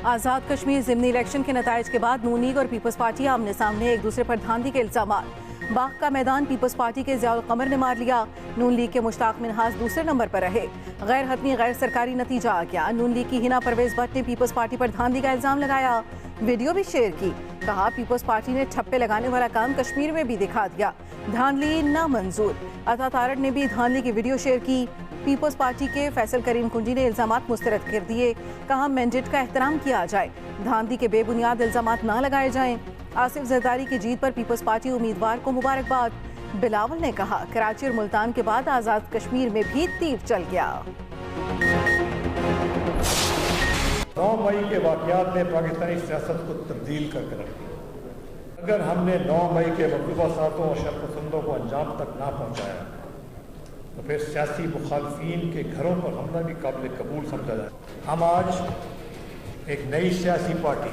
Azad Kashmir ज़िमनी election के नताइज के बाद नून लीग और पीपल्स पार्टी आमने सामने एक दूसरे पर धांधली के इल्जाम। बाग का मैदान पीपल्स पार्टी के ज़ियाउल कमर ने मार लिया। नून लीग के मुश्ताक मिनहास दूसरे नंबर पर रहे। गैर हतमी गैर सरकारी नतीजा आ गया। नून लीग की हिना परवेज भट्ट ने पीपल्स पार्टी पर धांधली का इल्जाम लगाया, वीडियो भी शेयर की। कहा पीपल्स पार्टी ने ठप्पे लगाने वाला काम कश्मीर में भी दिखा दिया, धांधली नामंजूर। अता तारड़ ने भी धांधली की वीडियो शेयर की। पीपल्स पार्टी के फैसल करीम कुंजी ने इल्जामात मुस्तरद कर दिए। कहा मैंडेट का एहतराम किया जाए, धांधली के बेबुनियाद इल्जामात ना लगाए जाएं। आसिफ जरदारी की जीत पर पीपल्स पार्टी उम्मीदवार को मुबारकबाद। बिलावल ने कहा कराची और मुल्तान के बाद आज़ाद कश्मीर में भी तीर चल गया। 9 मई के वाक़यात ने पाकिस्तानी सियासत को तब्दील करके रख दिया। अगर हमने 9 मई के मतलूबा सातों और शरपसंदों को अंजाम तक ना पहुँचाया तो फिर सियासी मुखालफीन के घरों पर हमला भी काबिल कबूल समझा जाए। हम आज एक नई सियासी पार्टी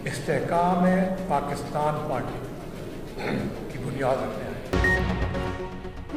इस्तेहकाम पाकिस्तान पार्टी की बुनियाद रखने आए।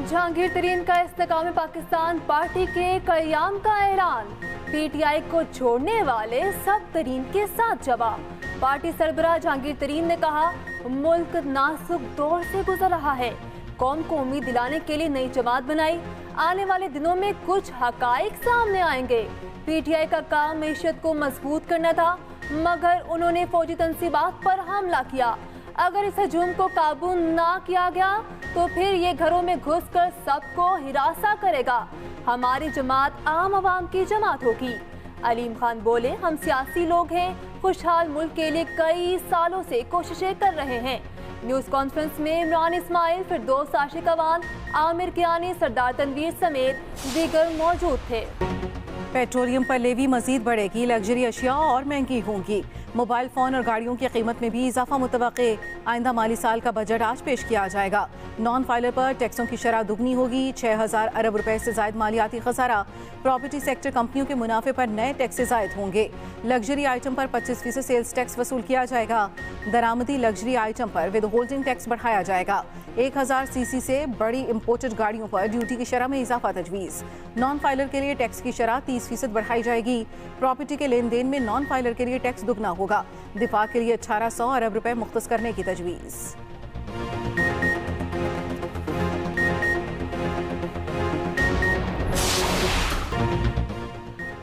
जहांगीर तरीन का इस्तेहकाम पाकिस्तान पार्टी के क़याम का ऐलान। पीटीआई को छोड़ने वाले सब तरीन के साथ जवाब। पार्टी सरबराह जहांगीर तरीन ने कहा मुल्क नाजुक दौर से गुजर रहा है, कौम को उम्मीद दिलाने के लिए नई जमात बनाई। आने वाले दिनों में कुछ हकाइक सामने आएंगे। पीटीआई का काम मईशत को मजबूत करना था, मगर उन्होंने फौजी तंसीबात पर हमला किया। अगर इस हजूम को काबू ना किया गया तो फिर ये घरों में घुसकर सबको हिरासा करेगा। हमारी जमात आम आवाम की जमात होगी। अलीम खान बोले हम सियासी लोग हैं, खुशहाल मुल्क के लिए कई सालों से कोशिशें कर रहे हैं। न्यूज़ कॉन्फ्रेंस में इमरान इस्माइल, फिरदौस आशिक अवान, आमिर कियानी, सरदार तनवीर समेत दीगर मौजूद थे। पेट्रोलियम पर लेवी मजीद बढ़ेगी, लग्जरी अशिया और महंगी होंगी। मोबाइल फ़ोन और गाड़ियों की कीमत में भी इजाफा मुतवक्के। आइंदा माली साल का बजट आज पेश किया जाएगा। नॉन फाइलर पर टैक्सों की शरह दुगनी होगी। 6000 अरब रुपए से जायद मालियाती खसारा। प्रॉपर्टी सेक्टर कंपनियों के मुनाफे पर नए टैक्स जायद होंगे। लग्जरी आइटम पर 25% सेल्स टैक्स वसूल किया जाएगा। दरामदी लग्जरी आइटम पर विद होल्डिंग टैक्स बढ़ाया जाएगा। 1000 सीसी से बड़ी इम्पोर्टेड गाड़ियों पर ड्यूटी की शरह में इजाफा तजवीज़। नॉन फाइलर के लिए टैक्स की शरह 30% बढ़ाई जाएगी। प्रॉपर्टी के लेन देन में नॉन फाइलर के लिए टैक्स दुगना होगा। दिफा के लिए 1800 अरब रुपए मुख्तस करने की तजवीज़।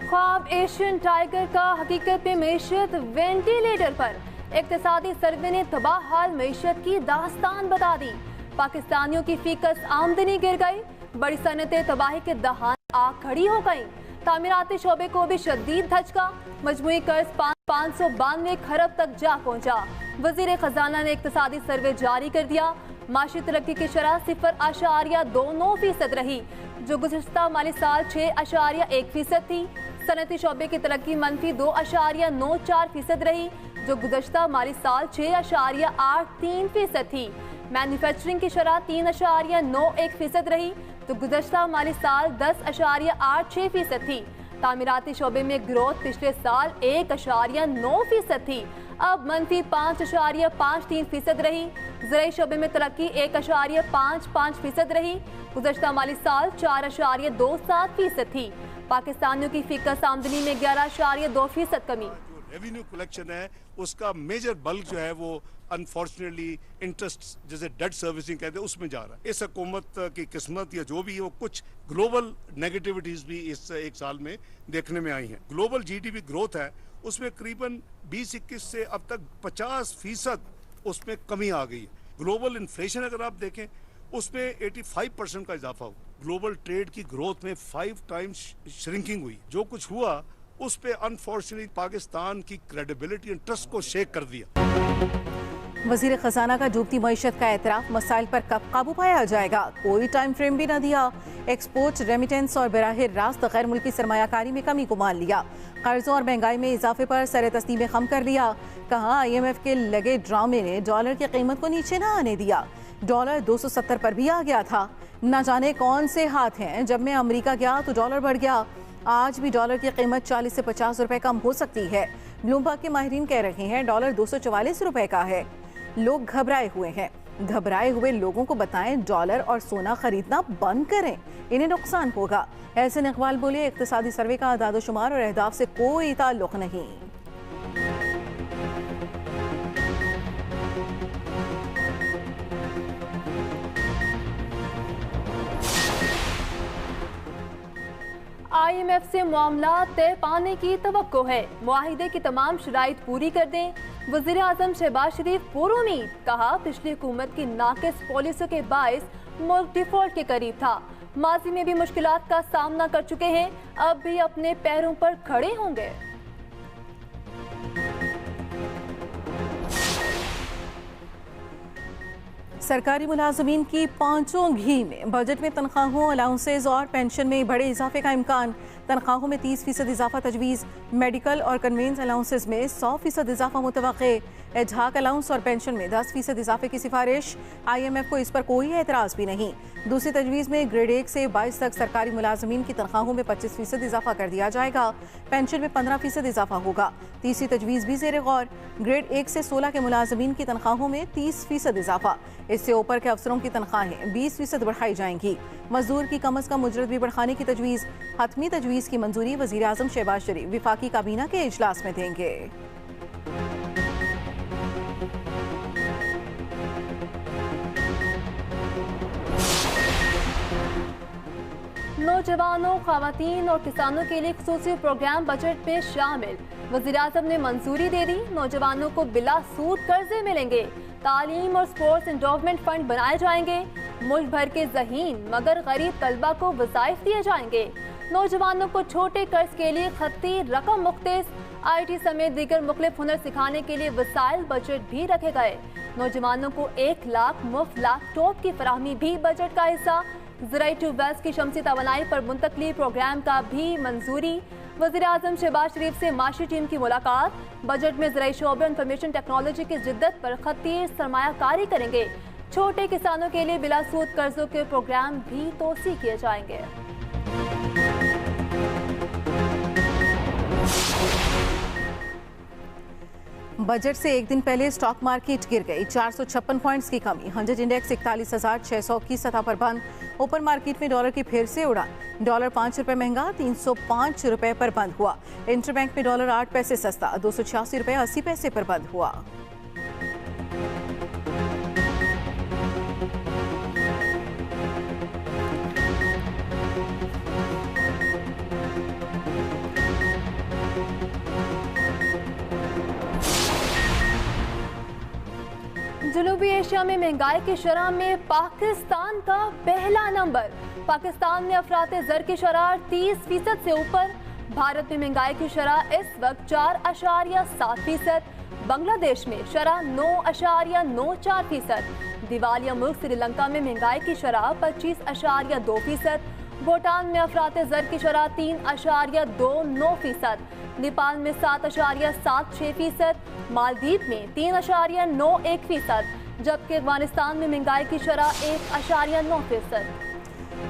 ख्वाब एशियन टाइगर का हकीकत में मईशत वेंटिलेटर पर। इक्तिसादी सर्वे ने तबाह हाल मईशत की दास्तान बता दी। पाकिस्तानियों की फीकस आमदनी गिर गई। बड़ी सनतें तबाही के दहान आ खड़ी हो गईं। तामीराती शोबे को भी शदीद धचका। मजमूई कर्ज 592 खरब तक जा पहुंचा। वजीर खजाना ने इक्तिसादी सर्वे जारी कर दिया। माशी तरक्की की शरह 0.29% रही, जो गुज़श्ता माली साल 6.1% थी। सनती शोबे की तरक्की मनफी 2.94% रही, जो गुज़श्ता माली साल 6.83% थी। मैन्युफैक्चरिंग की शरह 3.91% रही, तो गुज़श्ता माली साल 10.86% थी। तामीराती शोबे में ग्रोथ पिछले साल 1.9% थी, अब मनफी 5.53% रही। ज़राई शोबे में तरक्की 1.55% रही, गुज़श्ता माली साल 4.27% थी। पाकिस्तानियों की फिकस आमदनी में 11.2% कमी। रेवेन्यू कलेक्शन है उसका मेजर बल्क जो है वो अनफॉर्चुनेटली इंटरेस्ट जैसे डेट सर्विसिंग कहते हैं उसमें जा रहा है। इस हुकूमत की किस्मत या जो भी हो, कुछ ग्लोबल नेगेटिविटीज भी इस एक साल में देखने में आई हैं। ग्लोबल जीडीपी ग्रोथ है उसमें करीबन 2021 से अब तक 50% उसमें कमी आ गई है। ग्लोबल इन्फ्लेशन अगर आप देखें उसमें 85% का इजाफा हुआ। ग्लोबल ट्रेड की ग्रोथ में 5 टाइम्स श्रिंकिंग हुई। जो कुछ हुआ उस पे अनफॉर्चुनेटली पाकिस्तान की क्रेडिबिलिटी एंड ट्रस्ट को शेक कर दिया। वजीर खजाना का डूबती मईशत का एतराफ, मसाइल पर कब काबू पाया जाएगा, कोई टाइम फ्रेम भी न दिया। एक्सपोर्ट, रेमिटेंस और बराह रास्त गैर मुल्की सरमायाकारी में कमी को मान लिया। कर्जों और महंगाई में इजाफे पर सर तस्लीम खम कर लिया। कहा IMF के लगे ड्रामे ने डॉलर की कीमत को नीचे न आने दिया। डॉलर 270 पर भी आ गया था। न जाने कौन से हाथ हैं, जब मैं अमेरिका गया तो डॉलर बढ़ गया। आज भी डॉलर की कीमत 40 से 50 रुपए कम हो सकती है। ब्लूमबर्ग के माहिरीन कह रहे हैं डॉलर 244 रुपए का है। लोग घबराए हुए हैं। घबराए हुए लोगों को बताएं डॉलर और सोना खरीदना बंद करें, इन्हें नुकसान होगा। एहसन इकबाल बोले इक्तिसादी सर्वे का आदाद शुमार और अहदाफ से कोई ताल्लुक नहीं। IMF से मामला तय पाने की तवक्को है। मुआहिदे की तमाम शराइत पूरी कर दें। वज़ीर आज़म शहबाज शरीफ पुरुमीद, कहा पिछली हुकूमत की नाकिस पॉलिसियों के बायस मुल्क डिफॉल्ट के करीब था। माजी में भी मुश्किलात का सामना कर चुके हैं, अब भी अपने पैरों पर खड़े होंगे। सरकारी मुलाजमीन की पांचों घी में बजट में तनख्वाहों, अलाउंसेज और पेंशन में बड़े इजाफे का इम्कान। तनख्वाहों में 30% इजाफा तजवीज़। मेडिकल और कन्वेंस अलाउंसेज में 100% इजाफा मुतवक्के। एजहाक अलाउंस और पेंशन में 10% इजाफे की सिफारिश। IMF को इस पर कोई एतराज़ भी नहीं। दूसरी तजवीज़ में ग्रेड 1 से 22 तक सरकारी मुलाजमीन की तनख्वाहों में 25% इजाफा कर दिया जाएगा। पेंशन में 15% इजाफा होगा। तीसरी तजवीज़ भी ज़ेर गौर, ग्रेड 1 से 16 के मुलाजमीन की तनख्वाहों में 30% इजाफा। इससे ऊपर के अफसरों की तनख्वाहें 20% बढ़ाई जाएंगी। मजदूर की कम अज़ कम उजरत भी बढ़ाने की तजवीज़। हतमी तजवीज़ की मंजूरी वज़ीर आज़म शहबाज शरीफ विफाकी काबीना के इजलास में देंगे। नौजवानों, खवातीन और किसानों के लिए खुसूसी प्रोग्राम बजट में शामिल। वज़ीर आज़म ने मंजूरी दे दी। नौजवानों को बिला सूद कर्जे मिलेंगे। तालीम और स्पोर्ट्स एंडोवमेंट फंड बनाए जाएंगे। मुल्क भर के ज़हीन मगर गरीब तलबा को वज़ाइफ दिए जाएंगे। नौजवानों को छोटे कर्ज के लिए खत्ती रकम मुख्तस। IT समेत दीगर मुख्तलिफ हुनर सिखाने के लिए वसाइल बजट भी रखे गए। नौजवानों को 1 लाख मुफ्त लैपटॉप की फराहमी भी बजट का हिस्सा। ज़राई ट्यूबवेल्स की शमसी तवानाई पर मुंतकली प्रोग्राम का भी मंजूरी। वज़ीर आज़म शहबाज शरीफ से माशी टीम की मुलाकात। बजट में ज़राई शोबे इंफॉर्मेशन टेक्नोलॉजी की जिद्दत पर खतीर सरमायाकारी करेंगे। छोटे किसानों के लिए बिला सूद कर्जों के प्रोग्राम भी तोसी किए जाएंगे। बजट से एक दिन पहले स्टॉक मार्केट गिर गई। 456 पॉइंट्स की कमी। 100 इंडेक्स 41,600 की सतह पर बंद। ओपन मार्केट में डॉलर की फिर से उड़ान। डॉलर 5 रुपए महंगा 305 रुपए पर बंद हुआ। इंटरबैंक में डॉलर 8 पैसे सस्ता 286 रुपए 80 पैसे पर बंद हुआ। जनूबी एशिया में महंगाई की शरह में पाकिस्तान का पहला नंबर। पाकिस्तान में अफराते ज़र की शरह 30% से ऊपर। भारत में महंगाई की शरह इस वक्त 4.7%। बांग्लादेश में शरह 9.94%। दिवालिया मुल्क श्रीलंका में महंगाई की शरह 25.2%। भूटान में अफराते ज़र की शरह 3.29%। नेपाल में 7.76%। मालदीव में 3.91%। जबकि अफगानिस्तान में महंगाई की शरह 1.9%।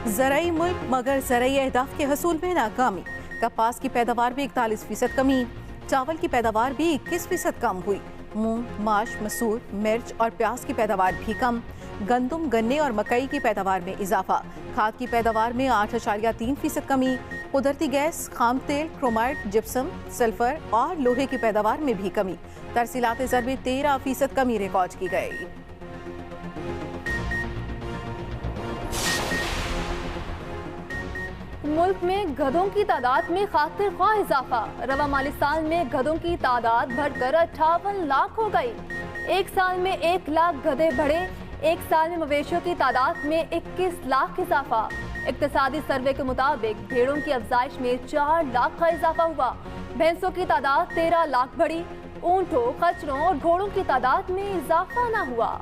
ज़राई मुल्क मगर ज़राई अहदाफ के हसूल में नाकामी। कपास की पैदावार में 41% कमी। चावल की पैदावार भी 21% कम हुई। मूंग, माश, मसूर, मिर्च और प्याज की पैदावार भी कम। गंदम, गन्ने और मकई की पैदावार में इजाफा। खाद की पैदावार में 8.3% कमी। कुदरती गैस, खाम तेल, क्रोमाइड, जिप्सम, सल्फर और लोहे की पैदावार में भी कमी। तरसीलात ज़र में 13% कमी रिकॉर्ड की गई। मुल्क में गधों की तादाद में खातिर ख्वाह इजाफा। रवा माली साल में गधों की तादाद बढ़कर 58 लाख हो गई। एक साल में 1 लाख गधे बढ़े। एक साल में मवेशियों की तादाद में 21 लाख इजाफा। इक्तिसादी सर्वे के मुताबिक भेड़ों की अफजाइश में 4 लाख का इजाफा हुआ। भैंसों की तादाद 13 लाख बढ़ी। ऊंटों, खच्चरों और घोड़ों की तादाद में इजाफा न हुआ।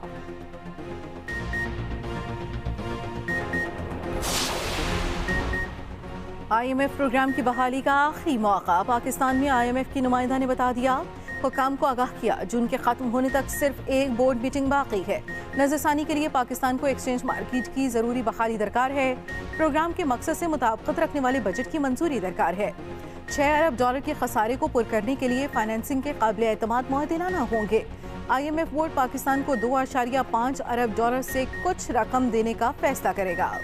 IMF प्रोग्राम की बहाली का आखिरी मौका। पाकिस्तान में IMF की नुमाइंदा ने बता दिया। हुक्काम को आगाह किया जून के खत्म होने तक सिर्फ एक बोर्ड मीटिंग बाकी है। नजरसानी के लिए पाकिस्तान को एक्सचेंज मार्केट की जरूरी बहाली दरकार है। प्रोग्राम के मकसद से मुताबिकत रखने वाले बजट की मंजूरी दरकार है। 6 अरब डॉलर के खसारे को पुर करने के लिए फाइनेंसिंग के काबिल एतमाद मुआहदे लाना होंगे। IMF बोर्ड पाकिस्तान को 2.5 अरब डॉलर से कुछ रकम देने का फैसला करेगा।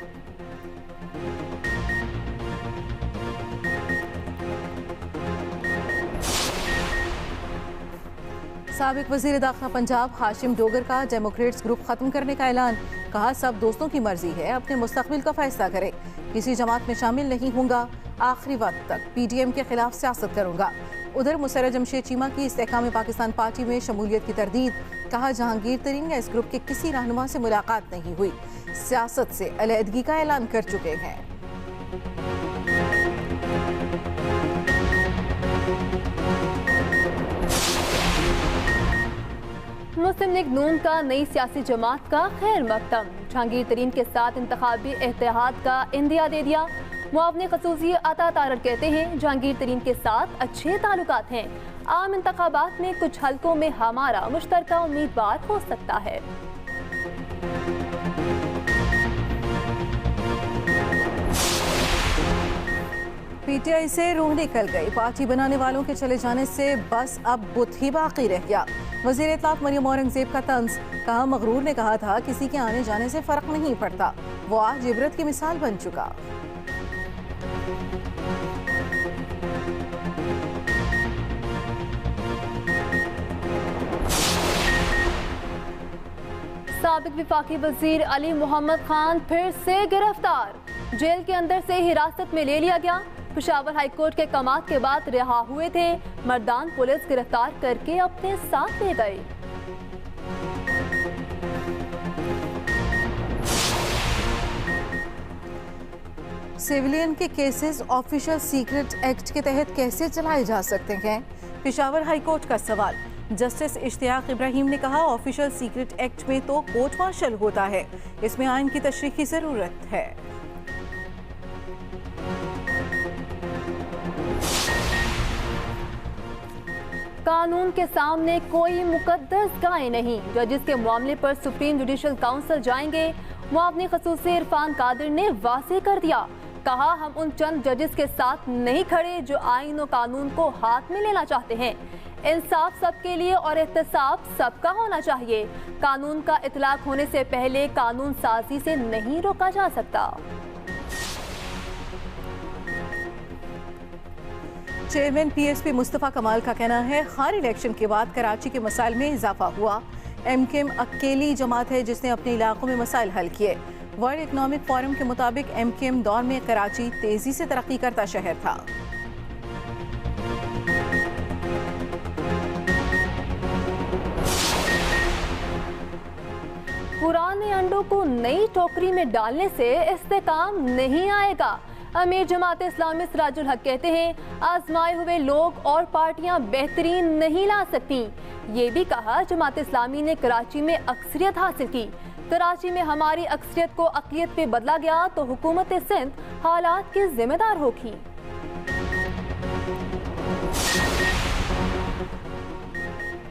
साबिक वज़ीर दाखिला पंजाब हाशिम डोगर का डेमोक्रेट्स ग्रुप खत्म करने का ऐलान। कहा सब दोस्तों की मर्जी है, अपने मुस्तकबिल का फैसला करें, किसी जमात में शामिल नहीं होगा। आखिरी वक्त तक PDM के खिलाफ सियासत करूंगा। उधर मुसर्रत जमशेद चीमा की इस्तेहकाम पाकिस्तान पार्टी में शमूलियत की तरदीद। कहा, जहांगीर तरीन या इस ग्रुप के किसी रहनुमा से मुलाकात नहीं हुई, सियासत से अलहदगी का ऐलान कर चुके हैं। मुस्लिम लीग नून का नई सियासी जमात का खैर मकदम। जहांगीर तरीन के साथ इंतखाबी इत्तेहाद का इंदिया दे दिया। मुआवने खसूसी अता तारड़ कहते हैं, जहांगीर तरीन के साथ अच्छे ताल्लुकात हैं। आम इंतखाबात में कुछ हलकों में हमारा मुश्तरका उम्मीदवार हो सकता है। PTI से रूह निकल गई। पार्टी बनाने वालों के चले जाने से बस अब बुत ही बाकी रह गया। वज़ीर इत्तलात मरियम औरंगजेब का तंज। कहा, मगरूर ने कहा था किसी के आने जाने से फर्क नहीं पड़ता, वो आज इबरत की मिसाल बन चुका। साबिक विफाकी वजीर अली मोहम्मद खान फिर से गिरफ्तार। जेल के अंदर से हिरासत में ले लिया गया। पेशावर हाईकोर्ट के कमात के बाद रिहा हुए थे। मर्दान पुलिस गिरफ्तार करके अपने साथ ले गई। सिविलियन के केसेस ऑफिशियल सीक्रेट एक्ट के तहत कैसे चलाए जा सकते हैं? पेशावर हाईकोर्ट का सवाल। जस्टिस इश्तियाक इब्राहिम ने कहा, ऑफिशियल सीक्रेट एक्ट में तो कोर्ट मार्शल होता है, इसमें आइन की तशरीह की जरूरत है। कानून के सामने कोई मुकद्दस गाय नहीं। जजेस के मामले पर सुप्रीम जुडिशल काउंसिल जाएंगे। मुआवने खसूसी इरफान कादिर ने वाज़ेह कर दिया। कहा, हम उन चंद जजेस के साथ नहीं खड़े जो आइन और कानून को हाथ में लेना चाहते हैं। इंसाफ सबके लिए और एहतसाब सबका होना चाहिए। कानून का इतलाक होने से पहले कानून साजी से नहीं रोका जा सकता। चेयरमैन PSP मुस्तफ़ा कमाल का कहना है, हर इलेक्शन के बाद कराची के मसाइल में इजाफा हुआ। MKM अकेली जमात है जिसने अपने इलाकों में मसाइल हल किए। वर्ल्ड इकनॉमिक फोरम के मुताबिक MKM दौर में कराची तेजी से तरक्की करता शहर था। पुराने अंडों को नई टोकरी में डालने से इस्तेकाम नहीं आएगा। अमीर जमात इस्लामी सिराजुल हक कहते हैं, आजमाए हुए लोग और पार्टियां बेहतरीन नहीं ला सकती। ये भी कहा, जमात इस्लामी ने कराची में अक्सरियत हासिल की। कराची में हमारी अक्सरियत को अक़लियत पे बदला गया तो हुकूमत सिंध हालात की जिम्मेदार होगी।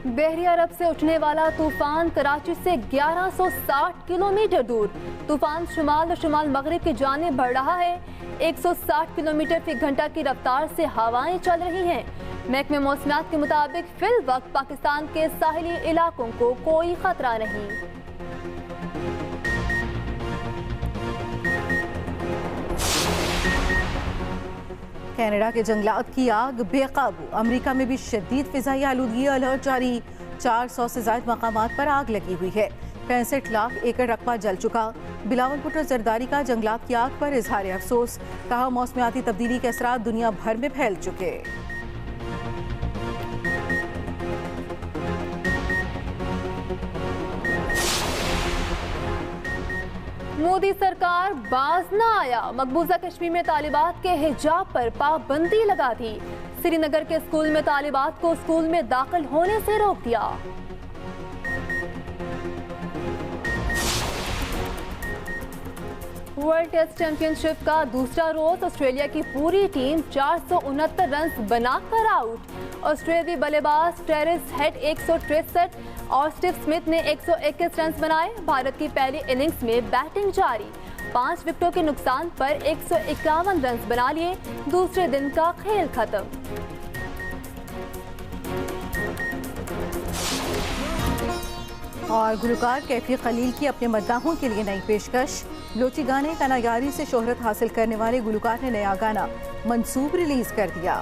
बहरी अरब से उठने वाला तूफान कराची से 1160 किलोमीटर दूर। तूफान शुमाल और शुमाल मगरिब की जानिब बढ़ रहा है। 160 किलोमीटर फी घंटा की रफ्तार से हवाएं चल रही हैं। महकमे मौसमियात के मुताबिक फिल वक्त पाकिस्तान के साहिली इलाकों को कोई खतरा नहीं। कनाडा के जंगलात की आग बेकाबू। अमेरिका में भी शदीद फिजाई आलूगी अलर्ट जारी। 400 से ज्यादा मकामात पर आग लगी हुई है। 65 लाख एकड़ रकबा जल चुका। बिलावल भुट्टो जरदारी का जंगलात की आग पर इजहार अफसोस। कहा, मौसमियाती तब्दीली के असरात दुनिया भर में फैल चुके। मोदी सरकार बाज न आया। मकबूजा कश्मीर में तालिबात के हिजाब पर पाबंदी लगा दी। श्रीनगर के स्कूल में तालिबात को स्कूल में दाखिल होने से रोक दिया। वर्ल्ड टेस्ट चैंपियनशिप का दूसरा रोज ऑस्ट्रेलिया की पूरी टीम 469 रन बनाकर आउट। ऑस्ट्रेलियावी बल्लेबाज ट्रेविस हेड 163 और स्टीव स्मिथ ने 121 रन बनाए। भारत की पहली इनिंग्स में बैटिंग जारी। 5 विकेटों के नुकसान पर 151 रन बना लिए। दूसरे दिन का खेल खत्म। और गुलकार कैफी खलील की अपने मद्दाहों के लिए नई पेशकश। लोची गाने कनागारी से शोहरत हासिल करने वाले गुलकार ने नया गाना मंसूब रिलीज कर दिया।